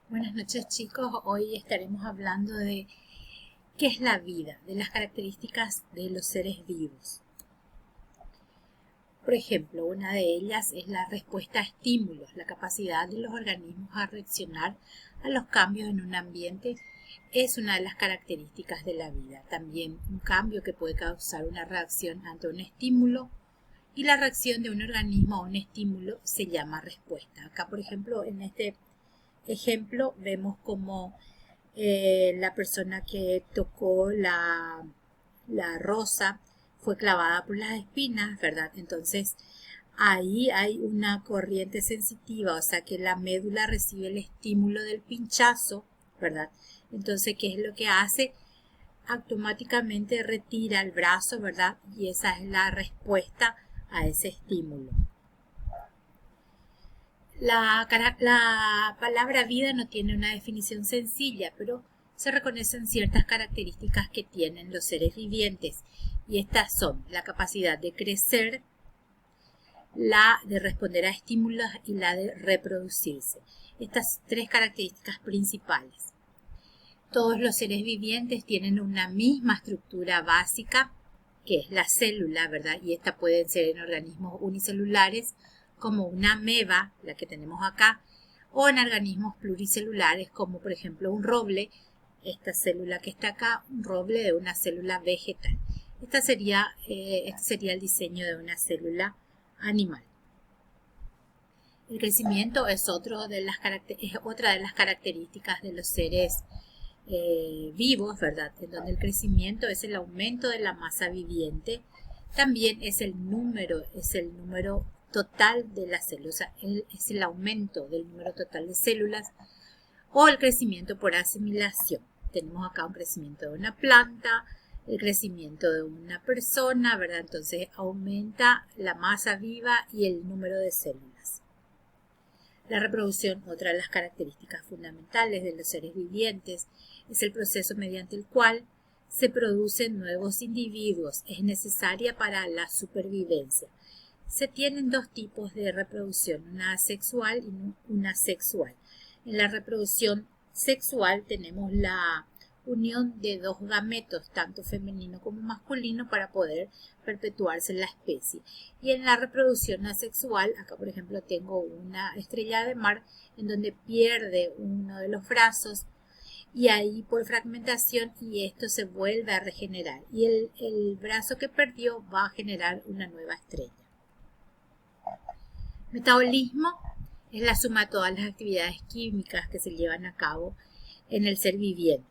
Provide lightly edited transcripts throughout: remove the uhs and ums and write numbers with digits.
Buenas noches chicos, hoy estaremos hablando de qué es la vida, de las características de los seres vivos. Por ejemplo, una de ellas es la respuesta a estímulos, la capacidad de los organismos a reaccionar a los cambios en un ambiente es una de las características de la vida. También un cambio que puede causar una reacción ante un estímulo y la reacción de un organismo a un estímulo se llama respuesta. Acá, por ejemplo, en este ejemplo vemos como la persona que tocó la rosa fue clavada por las espinas, ¿verdad? Entonces ahí hay una corriente sensitiva, o sea que la médula recibe el estímulo del pinchazo, ¿verdad? Entonces, ¿qué es lo que hace? Automáticamente retira el brazo, ¿verdad? Y esa es la respuesta a ese estímulo. La palabra vida no tiene una definición sencilla, pero se reconocen ciertas características que tienen los seres vivientes, y estas son la capacidad de crecer, la de responder a estímulos y la de reproducirse. Estas tres características principales. Todos los seres vivientes tienen una misma estructura básica, que es la célula, ¿verdad? Y esta pueden ser en organismos unicelulares, como una ameba, la que tenemos acá, o en organismos pluricelulares, como por ejemplo un roble, esta célula que está acá, un roble de una célula vegetal. Este sería el diseño de una célula animal. El crecimiento es otra de las características de los seres vivos, ¿verdad? En donde el crecimiento es el aumento de la masa viviente, también es el número total de las células, es el aumento del número total de células o el crecimiento por asimilación. Tenemos acá un crecimiento de una planta, el crecimiento de una persona, ¿verdad? Entonces aumenta la masa viva y el número de células. La reproducción, otra de las características fundamentales de los seres vivientes, es el proceso mediante el cual se producen nuevos individuos. Es necesaria para la supervivencia. Se tienen dos tipos de reproducción, una asexual y una sexual. En la reproducción sexual tenemos la unión de dos gametos, tanto femenino como masculino, para poder perpetuarse la especie. Y en la reproducción asexual, acá por ejemplo tengo una estrella de mar en donde pierde uno de los brazos y ahí por fragmentación y esto se vuelve a regenerar y el brazo que perdió va a generar una nueva estrella. Metabolismo es la suma de todas las actividades químicas que se llevan a cabo en el ser viviente.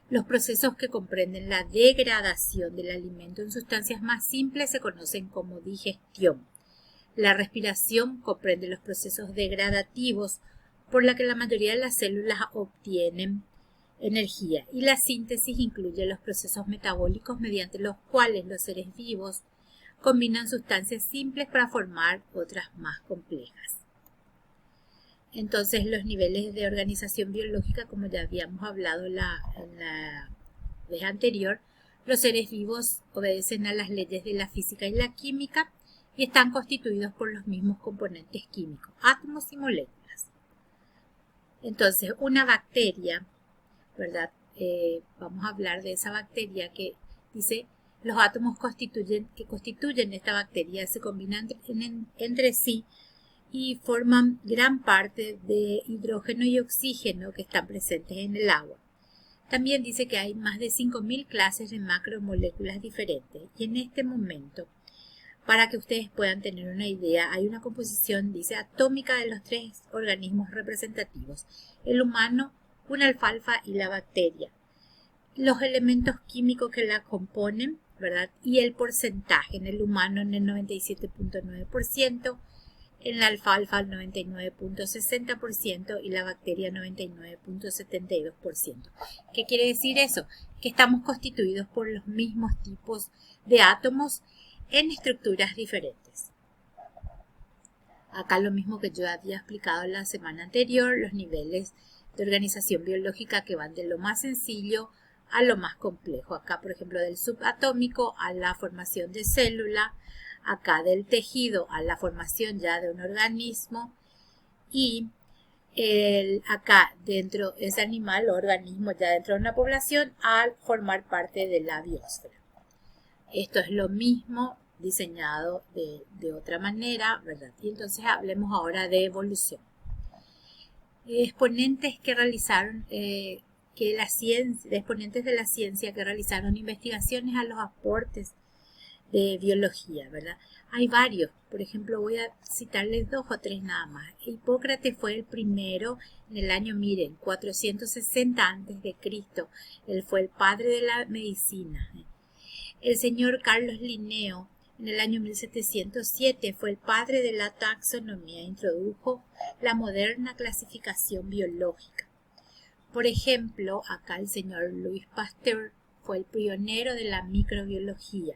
Los procesos que comprenden la degradación del alimento en sustancias más simples se conocen como digestión. La respiración comprende los procesos degradativos por la que la mayoría de las células obtienen energía, y la síntesis incluye los procesos metabólicos mediante los cuales los seres vivos combinan sustancias simples para formar otras más complejas. Entonces, los niveles de organización biológica, como ya habíamos hablado en la vez anterior, los seres vivos obedecen a las leyes de la física y la química y están constituidos por los mismos componentes químicos, átomos y moléculas. Entonces, una bacteria, ¿verdad? Vamos a hablar de esa bacteria que dice los átomos que constituyen esta bacteria se combinan entre sí y forman gran parte de hidrógeno y oxígeno que están presentes en el agua. También dice que hay más de 5.000 clases de macromoléculas diferentes y en este momento, para que ustedes puedan tener una idea, hay una composición, dice, atómica de los tres organismos representativos, el humano, una alfalfa y la bacteria, los elementos químicos que la componen, ¿verdad? Y el porcentaje en el humano en el 97.9%, en la alfalfa el 99.60% y la bacteria 99.72%. ¿Qué quiere decir eso? Que estamos constituidos por los mismos tipos de átomos en estructuras diferentes. Acá lo mismo que yo había explicado la semana anterior, los niveles de organización biológica que van de lo más sencillo a lo más complejo. Acá, por ejemplo, del subatómico a la formación de célula, acá del tejido a la formación ya de un organismo y acá dentro ese animal o organismo ya dentro de una población al formar parte de la biosfera. Esto es lo mismo diseñado de otra manera, ¿verdad? Y entonces hablemos ahora de evolución. Exponentes que realizaron exponentes de la ciencia que realizaron investigaciones a los aportes de biología, ¿verdad? Hay varios, por ejemplo, voy a citarles 2 o 3 nada más. Hipócrates fue el primero en el año, miren, 460 a.C. Él fue el padre de la medicina. El señor Carlos Linneo, en el año 1707, fue el padre de la taxonomía, introdujo la moderna clasificación biológica. Por ejemplo, acá el señor Louis Pasteur fue el pionero de la microbiología.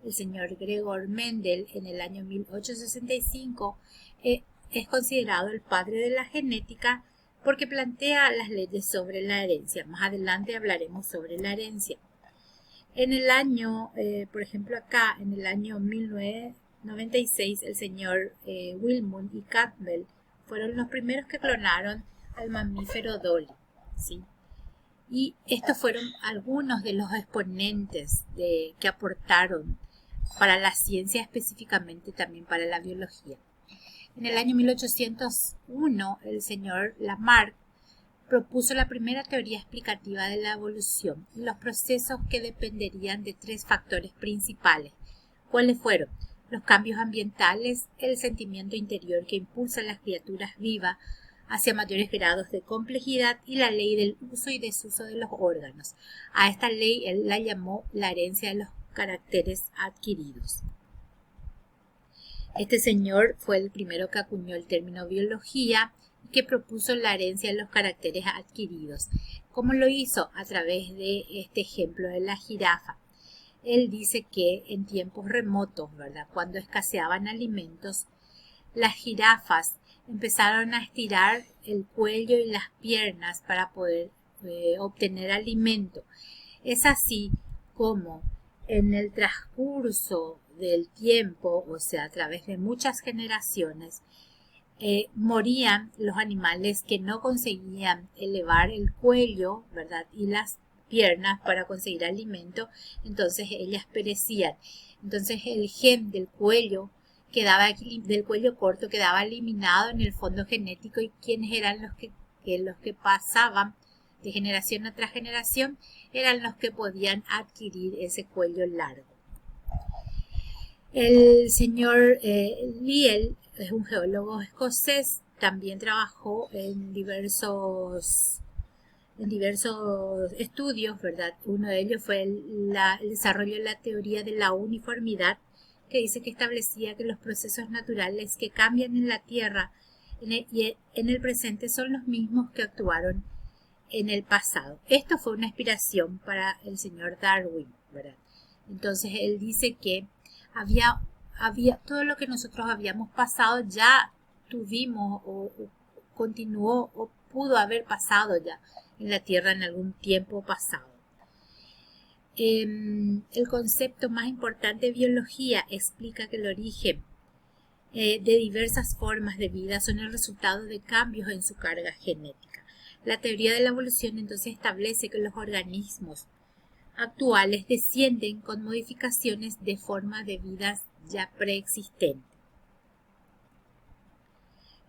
El señor Gregor Mendel, en el año 1865, es considerado el padre de la genética porque plantea las leyes sobre la herencia. Más adelante hablaremos sobre la herencia. En el año, por ejemplo acá, en el año 1996, el señor Wilmot y Campbell fueron los primeros que clonaron al mamífero Dolly, ¿sí? Y estos fueron algunos de los exponentes que aportaron para la ciencia, específicamente también para la biología. En el año 1801, el señor Lamarck propuso la primera teoría explicativa de la evolución y los procesos que dependerían de 3 factores principales. ¿Cuáles fueron? Los cambios ambientales, el sentimiento interior que impulsa a las criaturas vivas hacia mayores grados de complejidad y la ley del uso y desuso de los órganos. A esta ley él la llamó la herencia de los caracteres adquiridos. Este señor fue el primero que acuñó el término biología y que propuso la herencia de los caracteres adquiridos. ¿Cómo lo hizo? A través de este ejemplo de la jirafa. Él dice que en tiempos remotos, ¿verdad?, cuando escaseaban alimentos, las jirafas empezaron a estirar el cuello y las piernas para poder obtener alimento. Es así como en el transcurso del tiempo, o sea, a través de muchas generaciones, morían los animales que no conseguían elevar el cuello, ¿verdad?, y las piernas para conseguir alimento, entonces ellas perecían. Entonces el gen del cuello corto quedaba eliminado en el fondo genético, y quienes eran los que pasaban de generación a generación eran los que podían adquirir ese cuello largo. El señor Lyell es un geólogo escocés, también trabajó en diversos estudios, ¿verdad? Uno de ellos fue el desarrollo de la teoría de la uniformidad, que dice que establecía que los procesos naturales que cambian en la Tierra y en el presente son los mismos que actuaron en el pasado. Esto fue una inspiración para el señor Darwin, ¿verdad? Entonces él dice que había todo lo que nosotros habíamos pasado ya tuvimos o continuó o pudo haber pasado ya en la Tierra en algún tiempo pasado. El concepto más importante de biología explica que el origen de diversas formas de vida son el resultado de cambios en su carga genética. La teoría de la evolución entonces establece que los organismos actuales descienden con modificaciones de forma de vidas ya preexistentes.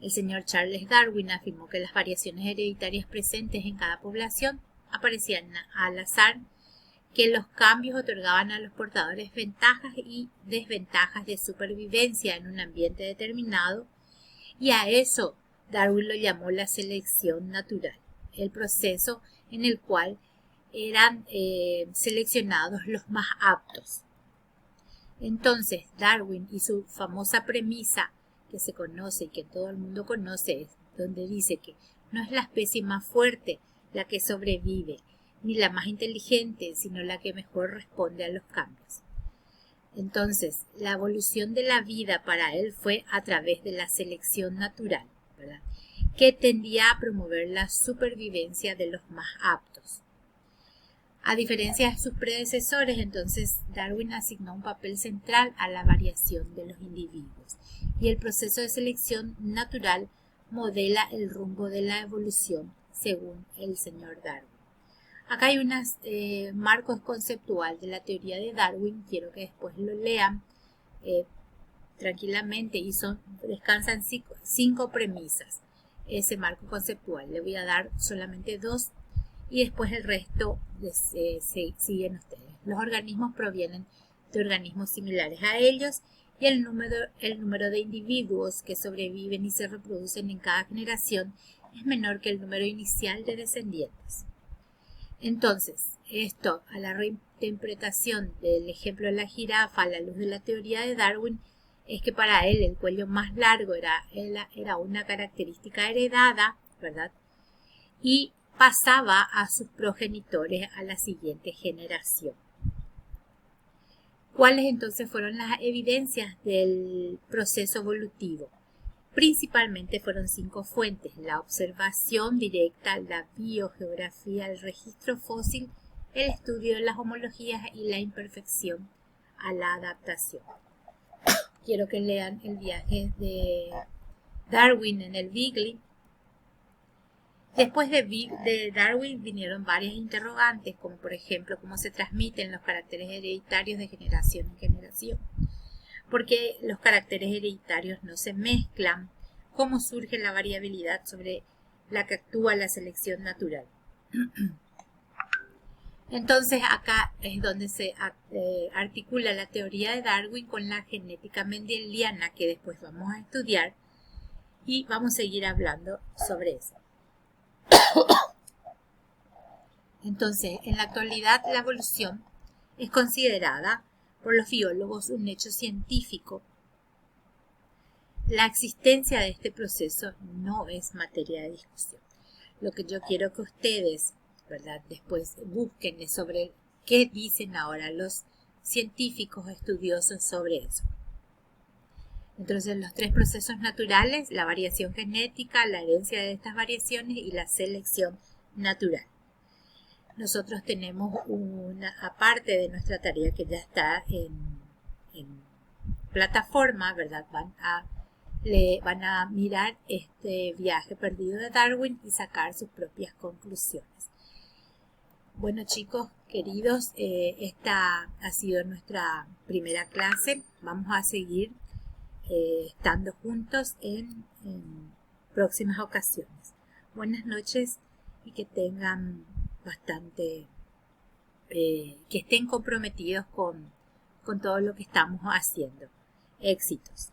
El señor Charles Darwin afirmó que las variaciones hereditarias presentes en cada población aparecían al azar, que los cambios otorgaban a los portadores ventajas y desventajas de supervivencia en un ambiente determinado, y a eso Darwin lo llamó la selección natural, el proceso en el cual eran seleccionados los más aptos. Entonces Darwin y su famosa premisa que se conoce y que todo el mundo conoce, donde dice que no es la especie más fuerte la que sobrevive, ni la más inteligente, sino la que mejor responde a los cambios. Entonces, la evolución de la vida para él fue a través de la selección natural, ¿verdad?, que tendía a promover la supervivencia de los más aptos. A diferencia de sus predecesores, entonces Darwin asignó un papel central a la variación de los individuos, y el proceso de selección natural modela el rumbo de la evolución según el señor Darwin. Acá hay un marco conceptual de la teoría de Darwin, quiero que después lo lean tranquilamente y descansan cinco premisas. Ese marco conceptual, le voy a dar solamente 2 y después el resto siguen ustedes. Los organismos provienen de organismos similares a ellos y el número de individuos que sobreviven y se reproducen en cada generación es menor que el número inicial de descendientes. Entonces, esto a la reinterpretación del ejemplo de la jirafa a la luz de la teoría de Darwin es que para él el cuello más largo era una característica heredada, ¿verdad? Y pasaba a sus progenitores a la siguiente generación. ¿Cuáles entonces fueron las evidencias del proceso evolutivo? Principalmente fueron 5 fuentes: la observación directa, la biogeografía, el registro fósil, el estudio de las homologías y la imperfección a la adaptación. Quiero que lean el viaje de Darwin en el Beagle. Después de Darwin vinieron varias interrogantes, como por ejemplo cómo se transmiten los caracteres hereditarios de generación en generación. ¿Por qué los caracteres hereditarios no se mezclan? ¿Cómo surge la variabilidad sobre la que actúa la selección natural? Entonces acá es donde se articula la teoría de Darwin con la genética mendeliana, que después vamos a estudiar y vamos a seguir hablando sobre eso. Entonces, en la actualidad la evolución es considerada por los biólogos un hecho científico. La existencia de este proceso no es materia de discusión. Lo que yo quiero que ustedes, ¿verdad?, después busquen sobre qué dicen ahora los científicos estudiosos sobre eso. Entonces, los 3 procesos naturales: la variación genética, la herencia de estas variaciones y la selección natural. Nosotros tenemos una aparte de nuestra tarea que ya está en plataforma, ¿verdad? Van a mirar este viaje perdido de Darwin y sacar sus propias conclusiones. Bueno, chicos queridos, esta ha sido nuestra primera clase. Vamos a seguir estando juntos en próximas ocasiones. Buenas noches y que tengan que estén comprometidos con todo lo que estamos haciendo. Éxitos.